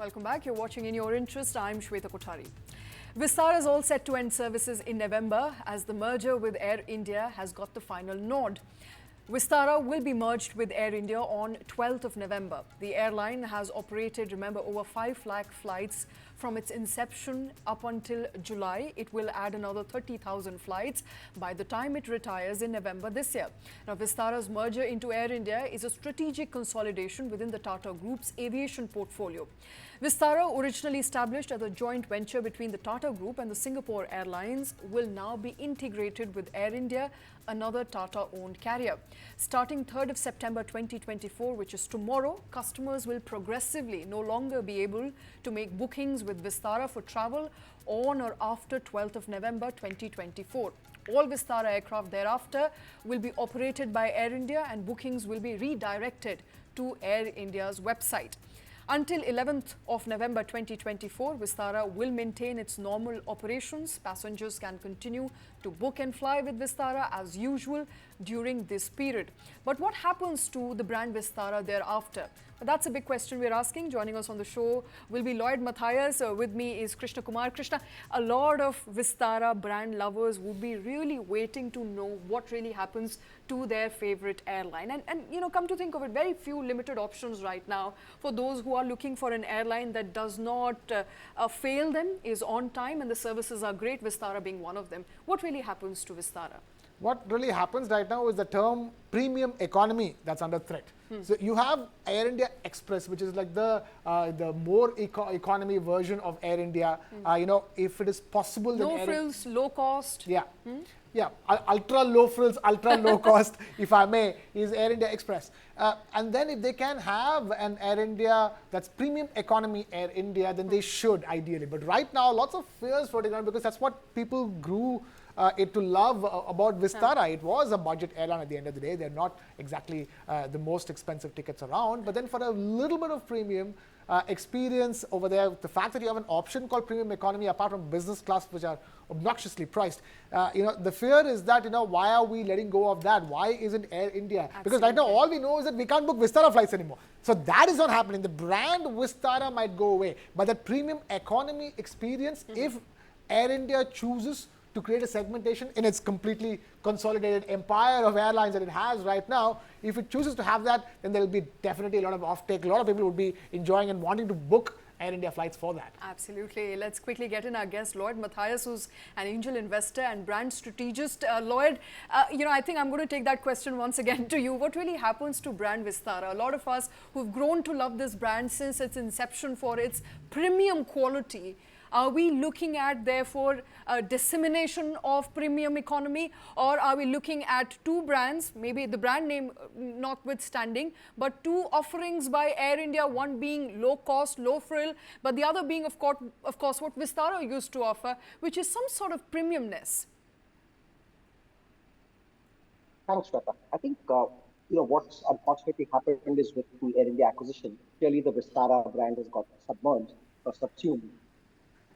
Welcome back. You're watching In Your Interest. I'm Shweta Kothari. Vistara is all set to end services in November as the merger with Air India has got the final nod. Vistara will be merged with Air India on 12th of November. The airline has operated, remember, over 5 lakh flights from its inception up until July. It will add another 30,000 flights by the time it retires in November this year. Now, Vistara's merger into Air India is a strategic consolidation within the Tata Group's aviation portfolio. Vistara, originally established as a joint venture between the Tata Group and the Singapore Airlines, will now be integrated with Air India, another Tata-owned carrier. Starting 3rd of September 2024, which is tomorrow, customers will progressively no longer be able to make bookings with Vistara for travel on or after 12th of November 2024. All Vistara aircraft thereafter will be operated by Air India and bookings will be redirected to Air India's website. Until 11th of November 2024, Vistara will maintain its normal operations. Passengers can continue to book and fly with Vistara as usual during this period. But what happens to the brand Vistara thereafter? That's a big question we're asking. Joining us on the show will be Lloyd Matthias. With me is Krishna Kumar. Krishna, a lot of Vistara brand lovers would be really waiting to know what really happens to their favorite airline. And you know, come to think of it, very few limited options right now for those who are looking for an airline that does not fail them, is on time, and the services are great, Vistara being one of them. What really happens to Vistara? What really happens right now is the term premium economy that's under threat. So you have Air India Express, which is like the more economy version of Air India. You know, if it is possible, then no frills, low cost. Yeah. Yeah, ultra low frills, ultra low cost, if I may, is Air India Express. And then if they can have an Air India that's premium economy Air India, then they should ideally. But right now, lots of fears floating around because that's what people grew it to love about Vistara. It was a budget airline at the end of the day. They're not exactly the most expensive tickets around. But then for a little bit of premium experience over there, the fact that you have an option called premium economy apart from business class, which are obnoxiously priced, you know, the fear is that, you know, why are we letting go of that? Why isn't Air India? Absolutely. Because right now all we know is that we can't book Vistara flights anymore. So that is not happening. The brand Vistara might go away, but that premium economy experience, if Air India chooses to create a segmentation in its completely consolidated empire of airlines that it has right now, if it chooses to have that, then there will be definitely a lot of offtake. A lot of people would be enjoying and wanting to book Air India flights for that. Absolutely. Let's quickly get in our guest, Lloyd Matthias, who's an angel investor and brand strategist. Lloyd, you know, I think I'm going to take that question once again to you. What really happens to brand Vistara? A lot of us who've grown to love this brand since its inception for its premium quality. Are we looking at, therefore, a dissemination of premium economy, or are we looking at two brands, maybe the brand name notwithstanding, but two offerings by Air India, one being low cost, low frill, but the other being, of course, what Vistara used to offer, which is some sort of premiumness? Thanks, Shweta. I think you know, what's unfortunately happened is with the Air India acquisition, clearly the Vistara brand has got submerged or subsumed.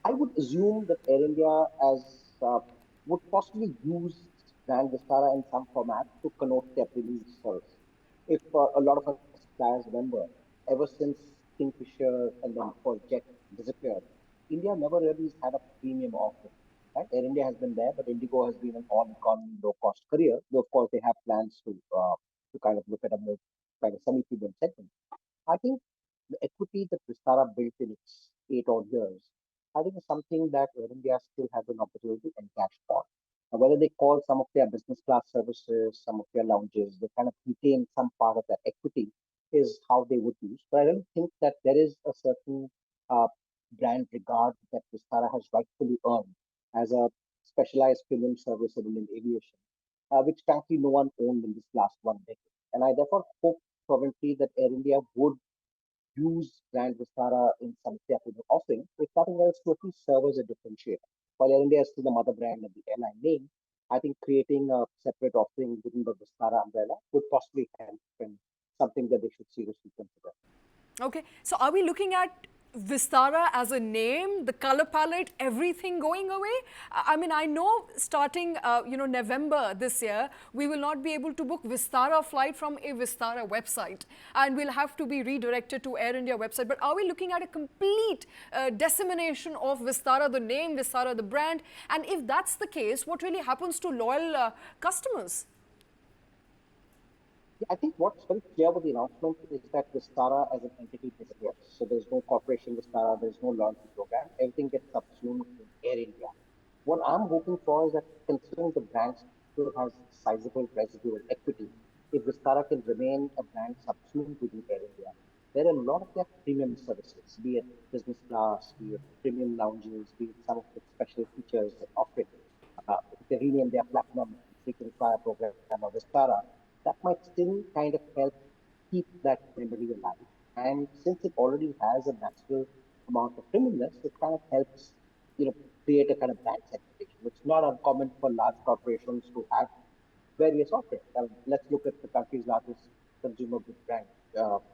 I would assume that Air India would possibly use brand Vistara in some format to connote their premium service. If a lot of us flyers remember, ever since Kingfisher and then for Jet disappeared, India never really has had a premium offering. Right? Air India has been there, but Indigo has been an all-economy, low-cost career. Though of course they have plans to kind of look at a more kind of semi-premium segment. I think the equity that Vistara built in its 8 odd years, I think is something that Air India still has an opportunity and cash for. Now, whether they call some of their business class services, some of their lounges, they kind of retain some part of that equity is how they would use. But I don't think that there is a certain uh, brand regard that Vistara has rightfully earned as a specialized premium service in Indian aviation, which frankly no one owned in this last 1 decade. And I therefore hope fervently that Air India would use brand Vistara in some of their offering, if nothing else, to at least serve as a differentiator. While Air India is still the mother brand and the airline name, I think creating a separate offering within the Vistara umbrella would possibly help and something that they should seriously consider. Okay, so are we looking at Vistara as a name, the color palette, everything going away? I mean, I know starting, November this year, we will not be able to book Vistara flight from a Vistara website, and we'll have to be redirected to Air India website. But are we looking at a complete dissemination of Vistara, the name, Vistara, the brand? And if that's the case, what really happens to loyal customers? I think what's very clear with the announcement is that Vistara as an entity disappears. So there's no corporation Vistara, there's no loyalty program. Everything gets subsumed in Air India. What I'm hoping for is that considering the brand still has sizable residual equity, if Vistara can remain a brand subsumed within Air India, there are a lot of their premium services, be it business class, be it premium lounges, be it some of the special features and offerings. If they rename their platinum frequent flyer program or Vistara, that might still kind of help keep that memory alive. And since it already has a natural amount of premiumness, it kind of helps, create a kind of brand segmentation. It's not uncommon for large corporations to have various offerings. I mean, let's look at the country's largest consumer goods brand,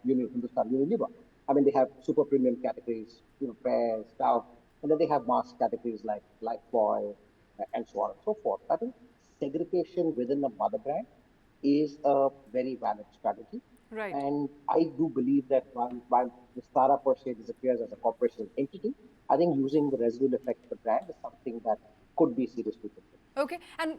Hindustan Unilever. I mean, they have super premium categories, Pears, Dove, and then they have mass categories like Lifebuoy and so on and so forth. I think segregation within a mother brand is a very valid strategy. Right. And I do believe that while Vistara per se disappears as a corporation entity, I think using the residual effect of the brand is something that could be seriously considered. Okay, and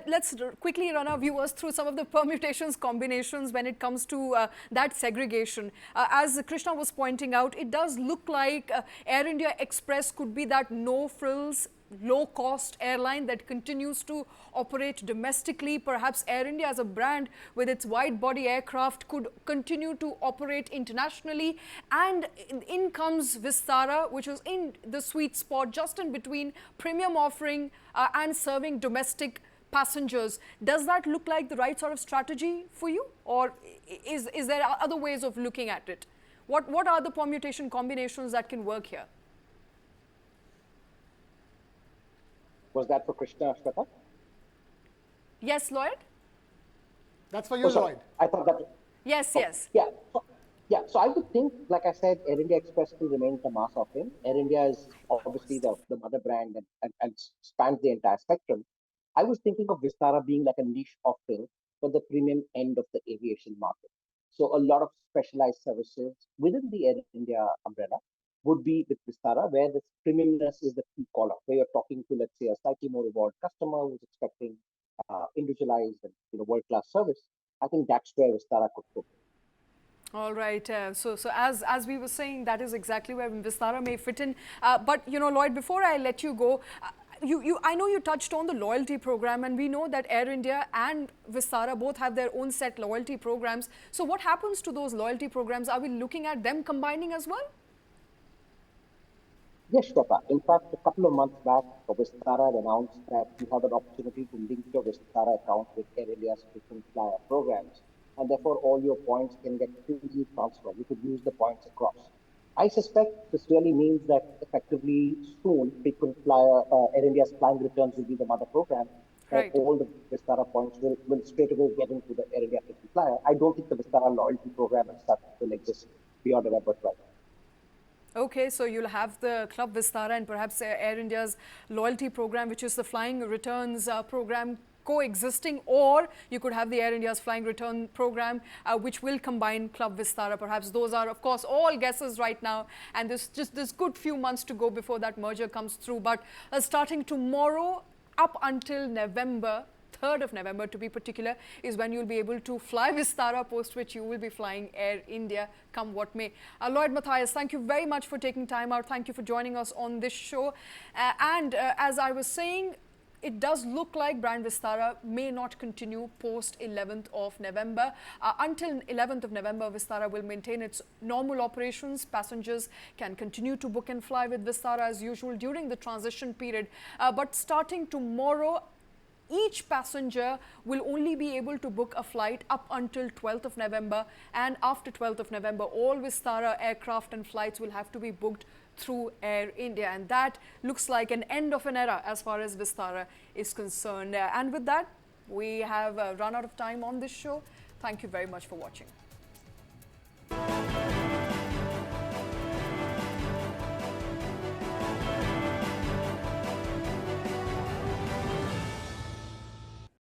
let's quickly run our viewers through some of the permutations, combinations when it comes to that segregation. As Krishna was pointing out, it does look like Air India Express could be that no-frills, low-cost airline that continues to operate domestically. Perhaps Air India as a brand with its wide-body aircraft could continue to operate internationally. And in comes Vistara, which is in the sweet spot, just in between premium offering and serving domestic passengers. Does that look like the right sort of strategy for you? Or is there other ways of looking at it? What are the permutation combinations that can work here? Was that for Krishna, Shweta? Yes, Lloyd? That's for you, Lloyd. I thought that. Yes, yes. So I would think, like I said, Air India Express still remains the mass offering. Air India is obviously the mother brand and spans the entire spectrum. I was thinking of Vistara being like a niche offering for the premium end of the aviation market. So a lot of specialized services within the Air India umbrella would be with Vistara, where this premiumness is the key call out, where you're talking to, let's say, a slightly more reward customer who's expecting individualized and world-class service. I think that's where Vistara could go. All right. So as we were saying, that is exactly where Vistara may fit in. But Lloyd, before I let you go, I know you touched on the loyalty program, and we know that Air India and Vistara both have their own set loyalty programs. So what happens to those loyalty programs? Are we looking at them combining as well? Yes, Shweta. In fact, a couple of months back, Vistara had announced that you have an opportunity to link your Vistara account with Air India's frequent flyer programs, and therefore all your points can get freely transferred. You could use the points across. I suspect this really means that effectively soon, frequent flyer Air India's flying returns will be the mother program, and Right. all the Vistara points will straight away get into the Air India frequent flyer. I don't think the Vistara loyalty program and such will exist beyond November 12th. Okay, so you'll have the Club Vistara and perhaps Air India's loyalty program, which is the flying returns program, coexisting, or you could have the Air India's flying return program, which will combine Club Vistara. Perhaps those are, of course, all guesses right now, and there's just this good few months to go before that merger comes through. But starting tomorrow up until November, 3rd of November to be particular, is when you'll be able to fly Vistara, post which you will be flying Air India, come what may. Lloyd Matthias, thank you very much for taking time out. Thank you for joining us on this show. As I was saying, it does look like brand Vistara may not continue post 11th of November. Until 11th of November, Vistara will maintain its normal operations. Passengers can continue to book and fly with Vistara as usual during the transition period. But starting tomorrow, each passenger will only be able to book a flight up until 12th of November, and after 12th of November, all Vistara aircraft and flights will have to be booked through Air India, and that looks like an end of an era as far as Vistara is concerned. And with that, we have run out of time on this show. Thank you very much for watching.